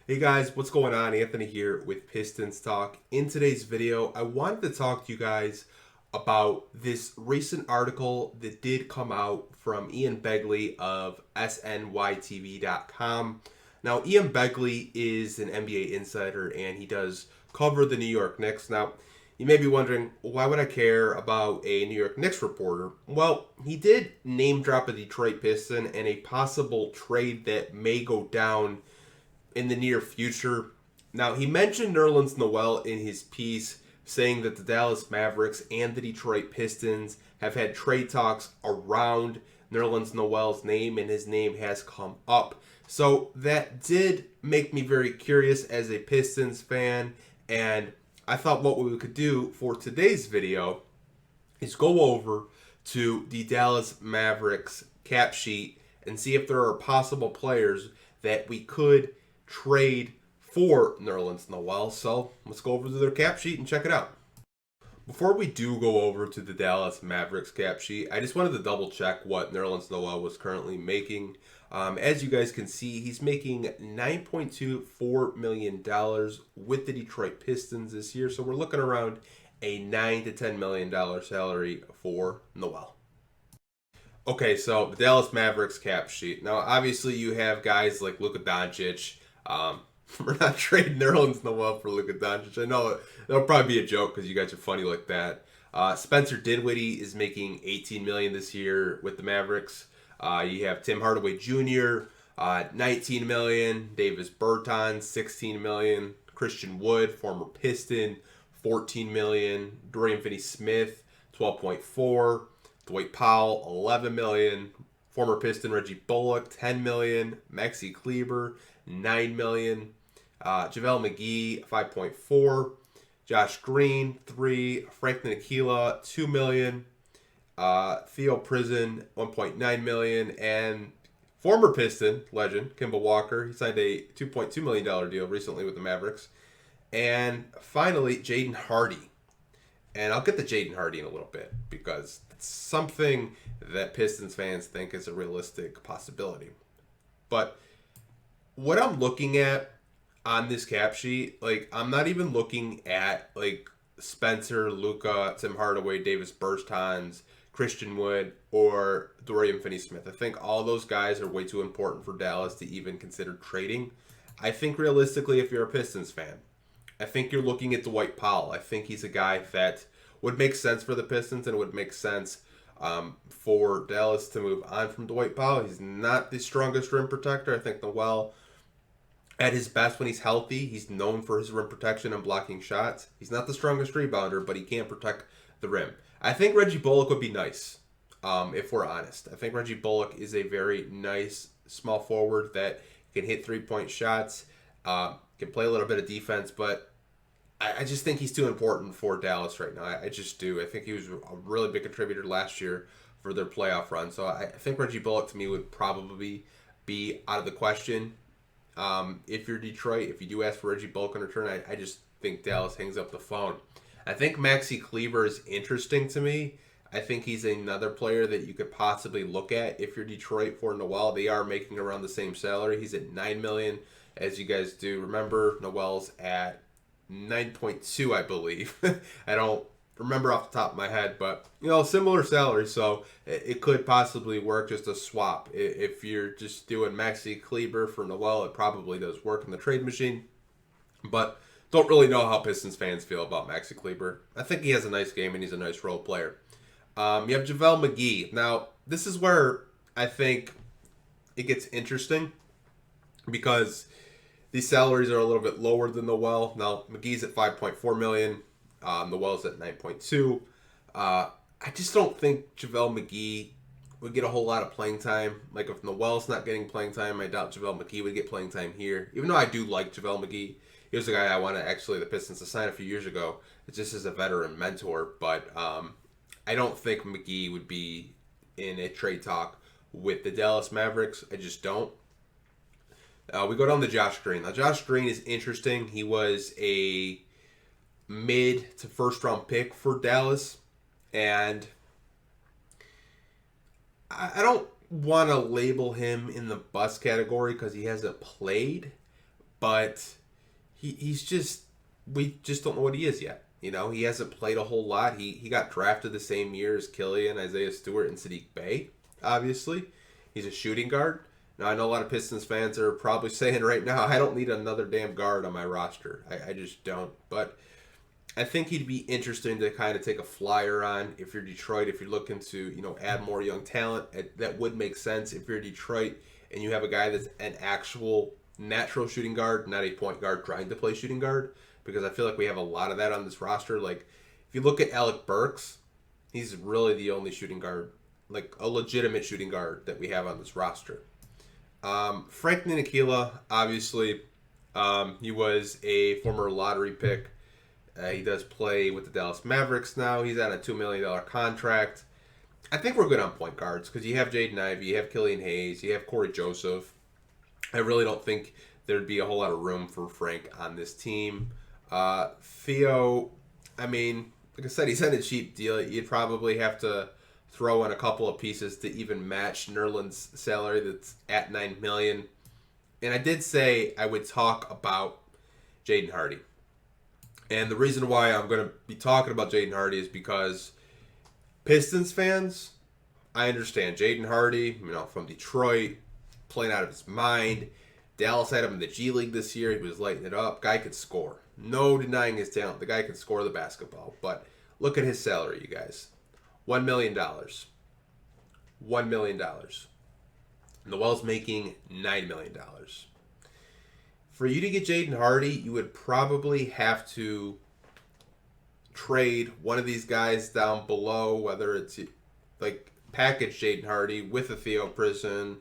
Hey guys, what's going on? Anthony here with Pistons Talk. In today's video, I wanted to talk to you guys about this recent article that did come out from Ian Begley of SNYTV.com. Now, Ian Begley is an NBA insider and he does cover the New York Knicks. Now, you may be wondering, why would I care about a New York Knicks reporter? Well, he did name drop a Detroit Piston and a possible trade that may go down in the near future. Now, he mentioned Nerlens Noel in his piece, saying that the Dallas Mavericks and the Detroit Pistons have had trade talks around Nerlens Noel's name, and his name has come up. So that did make me very curious as a Pistons fan, and I thought what we could do for today's video is go over to the Dallas Mavericks cap sheet and see if there are possible players that we could trade for Nerlens Noel. So let's go over to their cap sheet and check it out. Before we do go over to the Dallas Mavericks cap sheet, I just wanted to double check what Nerlens Noel was currently making. As you guys can see, he's making $9.24 million with the Detroit Pistons this year. So we're looking around a $9 to $10 million salary for Noel. Okay, so the Dallas Mavericks cap sheet. Now, obviously, you have guys like Luka Doncic. We're not trading Nerlens Noel for Luka Doncic. I know it'll probably be a joke because you guys are funny like that. Spencer Dinwiddie is making $18 million this year with the Mavericks. You have Tim Hardaway Jr., $19 million. Davis Bertans, $16 million. Christian Wood, former Piston, $14 million. Dorian Finney-Smith, $12.4. Dwight Powell, $11 million. Former Piston Reggie Bullock, $10 million. Maxi Kleber, $9 million. JaVale McGee, $5.4. Josh Green, $3. Frank Ntilikina, $2 million. Theo Prison, $1.9 million. And former Piston legend, Kemba Walker, he signed a $2.2 million deal recently with the Mavericks. And finally, Jaden Hardy. And I'll get to Jaden Hardy in a little bit because it's something that Pistons fans think is a realistic possibility. But what I'm looking at on this cap sheet, like, I'm not even looking at like Spencer, Luka, Tim Hardaway, Davis Bertans, Christian Wood, or Dorian Finney-Smith. I think all those guys are way too important for Dallas to even consider trading. I think realistically, if you're a Pistons fan, I think you're looking at Dwight Powell. I think he's a guy that would make sense for the Pistons, and it would make sense for Dallas to move on from Dwight Powell. He's not the strongest rim protector. I think Noel, at his best when he's healthy, he's known for his rim protection and blocking shots. He's not the strongest rebounder, but he can protect the rim. I think Reggie Bullock would be nice, if we're honest. I think Reggie Bullock is a very nice small forward that can hit three-point shots, can play a little bit of defense, but I just think he's too important for Dallas right now. I just do. I think he was a really big contributor last year for their playoff run. So I think Reggie Bullock to me would probably be out of the question. If you're Detroit, if you do ask for Reggie Bullock in return, I just think Dallas hangs up the phone. I think Maxi Kleber is interesting to me. I think he's another player that you could possibly look at if you're Detroit for Noel. They are making around the same salary. He's at $9 million, as you guys do. Remember, Noel's at 9.2, I believe. I don't remember off the top of my head, but similar salary, so it could possibly work, just a swap. If you're just doing Maxi Kleber for Noel, it probably does work in the trade machine, but don't really know how Pistons fans feel about Maxi Kleber. I think he has a nice game and he's a nice role player. You have JaVale McGee. Now, this is where I think it gets interesting because these salaries are a little bit lower than Noel. Now, McGee's at $5.4 million. Noel's at 9.2. I just don't think JaVale McGee would get a whole lot of playing time. Like, if Noel's not getting playing time, I doubt JaVale McGee would get playing time here. Even though I do like JaVale McGee. He was a guy I wanted actually the Pistons to sign a few years ago. It's just as a veteran mentor. But I don't think McGee would be in a trade talk with the Dallas Mavericks. I just don't. We go down to Josh Green. Now, Josh Green is interesting. He was a mid to first round pick for Dallas. And I don't want to label him in the bust category because he hasn't played. but he's just, we just don't know what he is yet. You know, he hasn't played a whole lot. He got drafted the same year as Killian, Isaiah Stewart, and Sadiq Bey, obviously. He's a shooting guard. Now, I know a lot of Pistons fans are probably saying right now, I don't need another damn guard on my roster. I just don't. But I think he'd be interesting to kind of take a flyer on if you're Detroit, if you're looking to, you know, add more young talent. That would make sense if you're Detroit and you have a guy that's an actual natural shooting guard, not a point guard trying to play shooting guard, because I feel like we have a lot of that on this roster. Like, if you look at Alec Burks, he's really the only shooting guard, like a legitimate shooting guard that we have on this roster. Frank Ntilikina, obviously, he was a former lottery pick. He does play with the Dallas Mavericks now. He's on a $2 million contract. I think we're good on point guards because you have Jaden Ivey, you have Killian Hayes, you have Corey Joseph. I really don't think there'd be a whole lot of room for Frank on this team. Theo, I mean, like I said, he's on a cheap deal. You'd probably have to throw in a couple of pieces to even match Nerlens' salary that's at $9 million. And I did say I would talk about Jaden Hardy. And the reason why I'm going to be talking about Jaden Hardy is because Pistons fans, I understand Jaden Hardy, you know, from Detroit, playing out of his mind. Dallas had him in the G League this year. He was lighting it up. Guy could score. No denying his talent. The guy can score the basketball. But look at his salary, you guys. $1 million. $1 million. Noel's making $9 million. For you to get Jaden Hardy, you would probably have to trade one of these guys down below, whether it's like package Jaden Hardy with a Theo Prison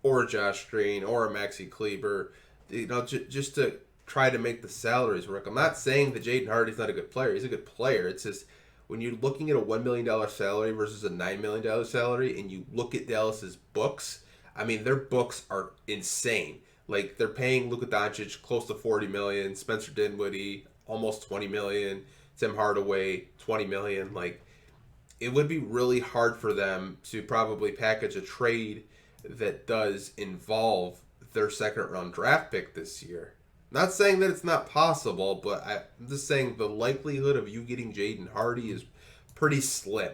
or a Josh Green or a Maxi Kleber, you know, just to try to make the salaries work. I'm not saying that Jaden Hardy's not a good player. He's a good player. It's just when you're looking at a $1 million salary versus a $9 million salary and you look at Dallas's books, I mean, their books are insane. Like, they're paying Luka Doncic close to $40 million, Spencer Dinwiddie almost $20 million, Tim Hardaway $20 million. Like, it would be really hard for them to probably package a trade that does involve their second-round draft pick this year. Not saying that it's not possible, but I'm just saying the likelihood of you getting Jaden Hardy is pretty slim.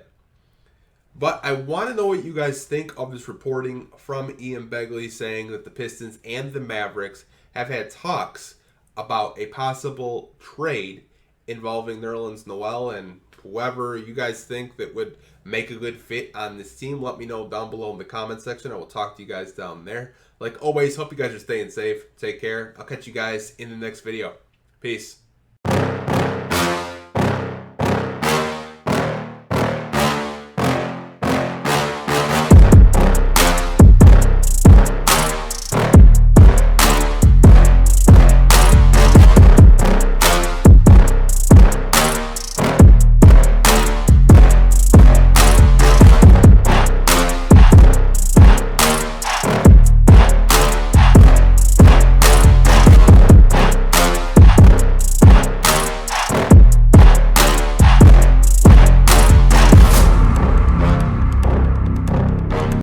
But I want to know what you guys think of this reporting from Ian Begley saying that the Pistons and the Mavericks have had talks about a possible trade involving Nerlens Noel and whoever you guys think that would make a good fit on this team. Let me know down below in the comment section. I will talk to you guys down there. Like always, hope you guys are staying safe. Take care. I'll catch you guys in the next video. Peace.